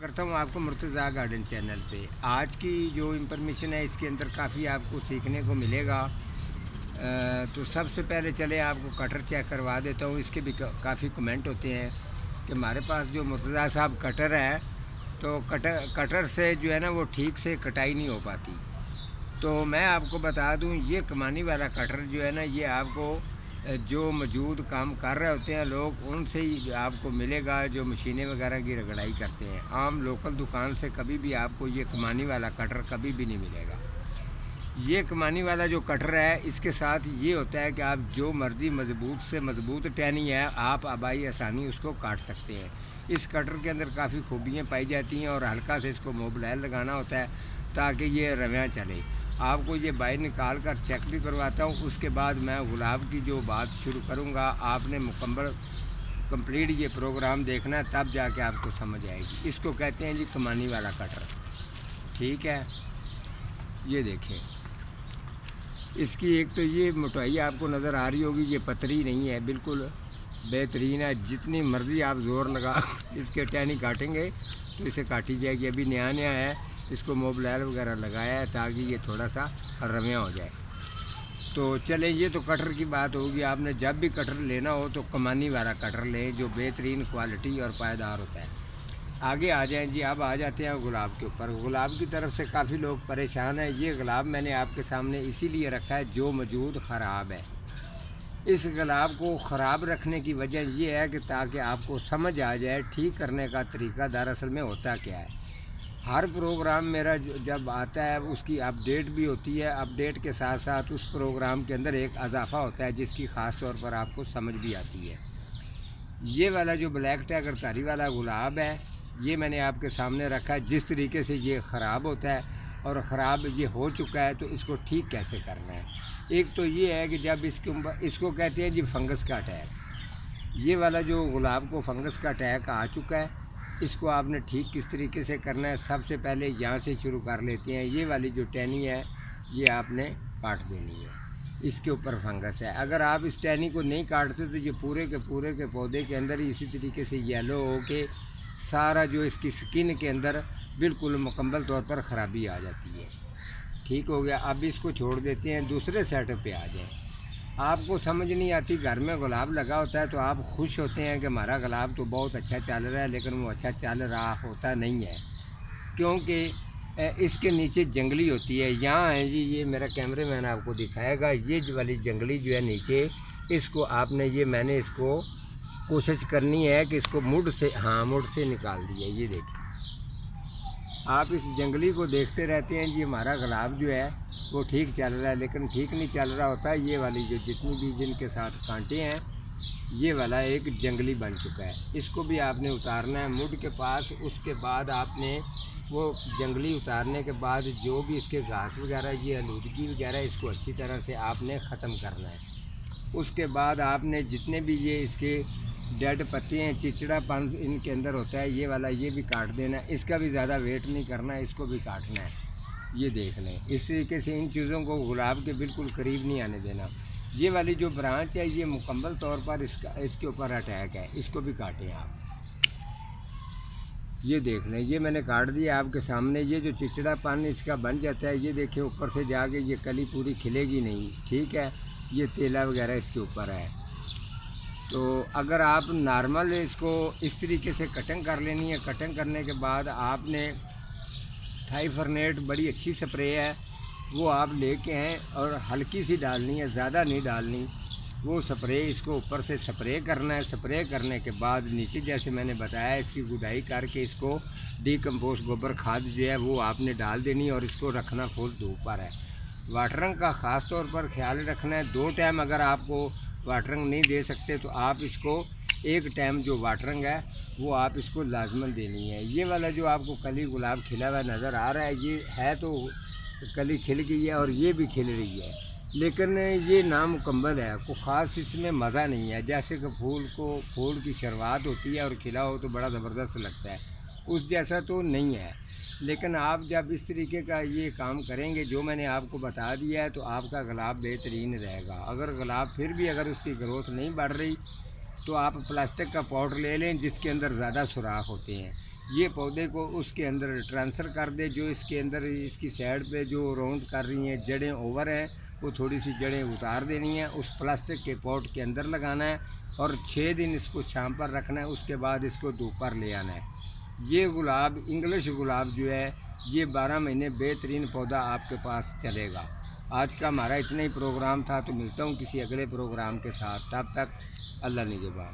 करता हूँ आपको मुर्तज़ा गार्डन चैनल पे। आज की जो इंफॉर्मेशन है इसके अंदर काफ़ी आपको सीखने को मिलेगा। तो सबसे पहले चले आपको कटर चेक करवा देता हूँ। इसके भी काफ़ी कमेंट होते हैं कि हमारे पास जो मुर्तज़ा साहब कटर है तो कटर से जो है ना वो ठीक से कटाई नहीं हो पाती। तो मैं आपको बता दूँ, ये कमानी वाला कटर जो है ना ये आपको जो मौजूद काम कर रहे होते हैं लोग उनसे ही आपको मिलेगा, जो मशीनें वगैरह की रगड़ाई करते हैं। आम लोकल दुकान से कभी भी आपको ये कमानी वाला कटर कभी भी नहीं मिलेगा। ये कमानी वाला जो कटर है इसके साथ ये होता है कि आप जो मर्ज़ी मज़बूत से मज़बूत टहनी है आप आबाई आसानी उसको काट सकते हैं। इस कटर के अंदर काफ़ी खूबियाँ पाई जाती हैं और हल्का से इसको मोबाइल लगाना होता है ताकि ये रवियाँ चले। आपको ये बाहर निकाल कर चेक भी करवाता हूँ। उसके बाद मैं गुलाब की जो बात शुरू करूँगा, आपने मुकम्मल कंप्लीट ये प्रोग्राम देखना है, तब जाके आपको समझ आएगी। इसको कहते हैं जी कमानी वाला कटर। ठीक है, ये देखें, इसकी एक तो ये मोटाई आपको नज़र आ रही होगी, ये पतली नहीं है, बिल्कुल बेहतरीन है। जितनी मर्ज़ी आप ज़ोर लगा इसके टहनी काटेंगे तो इसे काटी जाएगी। अभी नया नया है, इसको मोबाइल वगैरह लगाया है ताकि ये थोड़ा सा रविया हो जाए। तो चलें, ये तो कटर की बात होगी। आपने जब भी कटर लेना हो तो कमानी वाला कटर लें जो बेहतरीन क्वालिटी और पायदार होता है। आगे आ जाएं जी। अब आ जाते हैं गुलाब के ऊपर। गुलाब की तरफ से काफ़ी लोग परेशान हैं। ये गुलाब मैंने आपके सामने इसीलिए रखा है जो मौजूद ख़राब है। इस गुलाब को ख़राब रखने की वजह ये है कि ताकि आपको समझ आ जाए ठीक करने का तरीका दरअसल में होता क्या है। हर प्रोग्राम मेरा जब आता है उसकी अपडेट भी होती है। अपडेट के साथ साथ उस प्रोग्राम के अंदर एक इजाफा होता है जिसकी ख़ास तौर पर आपको समझ भी आती है। ये वाला जो ब्लैक टाइगर तारी वाला गुलाब है ये मैंने आपके सामने रखा है। जिस तरीके से ये ख़राब होता है और ख़राब ये हो चुका है तो इसको ठीक कैसे करना है। एक तो ये है कि जब इसको कहते हैं जी फंगस का अटैक। ये वाला जो गुलाब को फंगस का अटैक आ चुका है, इसको आपने ठीक किस तरीके से करना है। सबसे पहले यहाँ से शुरू कर लेते हैं। ये वाली जो टहनी है ये आपने काट देनी है, इसके ऊपर फंगस है। अगर आप इस टहनी को नहीं काटते तो ये पूरे के पौधे के अंदर ही इसी तरीके से येलो हो के सारा जो इसकी स्किन के अंदर बिल्कुल मुकम्मल तौर पर ख़राबी आ जाती है। ठीक हो गया। अब इसको छोड़ देते हैं, दूसरे सेटअप पे आ जाएं। आपको समझ नहीं आती, घर में गुलाब लगा होता है तो आप खुश होते हैं कि हमारा गुलाब तो बहुत अच्छा चल रहा है, लेकिन वो अच्छा चल रहा होता नहीं है क्योंकि इसके नीचे जंगली होती है। यहाँ है जी, ये मेरा कैमरे मैन आपको दिखाएगा। ये वाली जंगली जो है नीचे, इसको आपने मैंने इसको कोशिश करनी है कि इसको मुड़ से निकाल दिया। ये देखिए, आप इस जंगली को देखते रहते हैं जी। हमारा गुलाब जो है वो ठीक चल रहा है, लेकिन ठीक नहीं चल रहा होता। ये वाली जो जितनी भी जिनके साथ कांटे हैं ये वाला एक जंगली बन चुका है। इसको भी आपने उतारना है मुड़ के पास। उसके बाद आपने वो जंगली उतारने के बाद जो भी इसके घास वगैरह ये आलूदगी वगैरह इसको अच्छी तरह से आपने ख़त्म करना है। उसके बाद आपने जितने भी ये इसके डेड पत्ते हैं, चिचड़ापन इनके अंदर होता है, ये वाला ये भी काट देना है। इसका भी ज़्यादा वेट नहीं करना है, इसको भी काटना है। ये देख लें, इस तरीके से इन चीज़ों को गुलाब के बिल्कुल करीब नहीं आने देना। ये वाली जो ब्रांच है ये मुकम्मल तौर पर इसके ऊपर अटैक है, इसको भी काटें आप। ये देख लें, ये मैंने काट दिया आपके सामने। ये जो चिचड़ापन इसका बन जाता है, ये देखिए ऊपर से जाके ये कली पूरी खिलेगी नहीं। ठीक है, ये तेला वगैरह इसके ऊपर है। तो अगर आप नॉर्मल इसको इस तरीके से कटिंग कर लेनी है। कटिंग करने के बाद आपने थाइफरनेट बड़ी अच्छी स्प्रे है वो आप लेके हैं और हल्की सी डालनी है, ज़्यादा नहीं डालनी। वो स्प्रे इसको ऊपर से स्प्रे करना है। स्प्रे करने के बाद नीचे जैसे मैंने बताया इसकी गुडाई करके इसको डीकम्पोस्ट गोबर खाद जो है वो आपने डाल देनी और इसको रखना फुल धूप पर है। वाटरिंग का ख़ास तौर पर ख्याल रखना है। 2 टाइम अगर आपको वाटरिंग नहीं दे सकते तो आप इसको एक टाइम जो वाटरिंग है वो आप इसको लाजमन देनी है। ये वाला जो आपको कली गुलाब खिला हुआ नज़र आ रहा है ये है तो कली खिल गई है और ये भी खिल रही है, लेकिन ये नामुकम्मल है। को ख़ास इसमें मज़ा नहीं है। जैसे कि फूल की शुरुआत होती है और खिला हो तो बड़ा ज़बरदस्त लगता है, उस जैसा तो नहीं है। लेकिन आप जब इस तरीके का ये काम करेंगे जो मैंने आपको बता दिया है तो आपका गुलाब बेहतरीन रहेगा। अगर गुलाब फिर भी अगर उसकी ग्रोथ नहीं बढ़ रही तो आप प्लास्टिक का पाउडर ले लें जिसके अंदर ज़्यादा सुराख होते हैं। یہ پودے کو اس کے اندر ٹرانسفر کر دے. جو اس کے اندر اس کی سائڈ پہ جو راؤنڈ کر رہی ہیں جڑیں اوور ہیں وہ تھوڑی سی جڑیں اتار دینی ہیں, اس پلاسٹک کے پوٹ کے اندر لگانا ہے اور 6 دن اس کو چھاؤں پر رکھنا ہے. اس کے بعد اس کو دھوپ پر لے آنا ہے. یہ گلاب انگلش گلاب جو ہے یہ 12 مہینے بہترین پودا آپ کے پاس چلے گا. آج کا ہمارا اتنا ہی پروگرام تھا, تو ملتا ہوں کسی اگلے پروگرام کے ساتھ. تب تک اللہ نگہبان.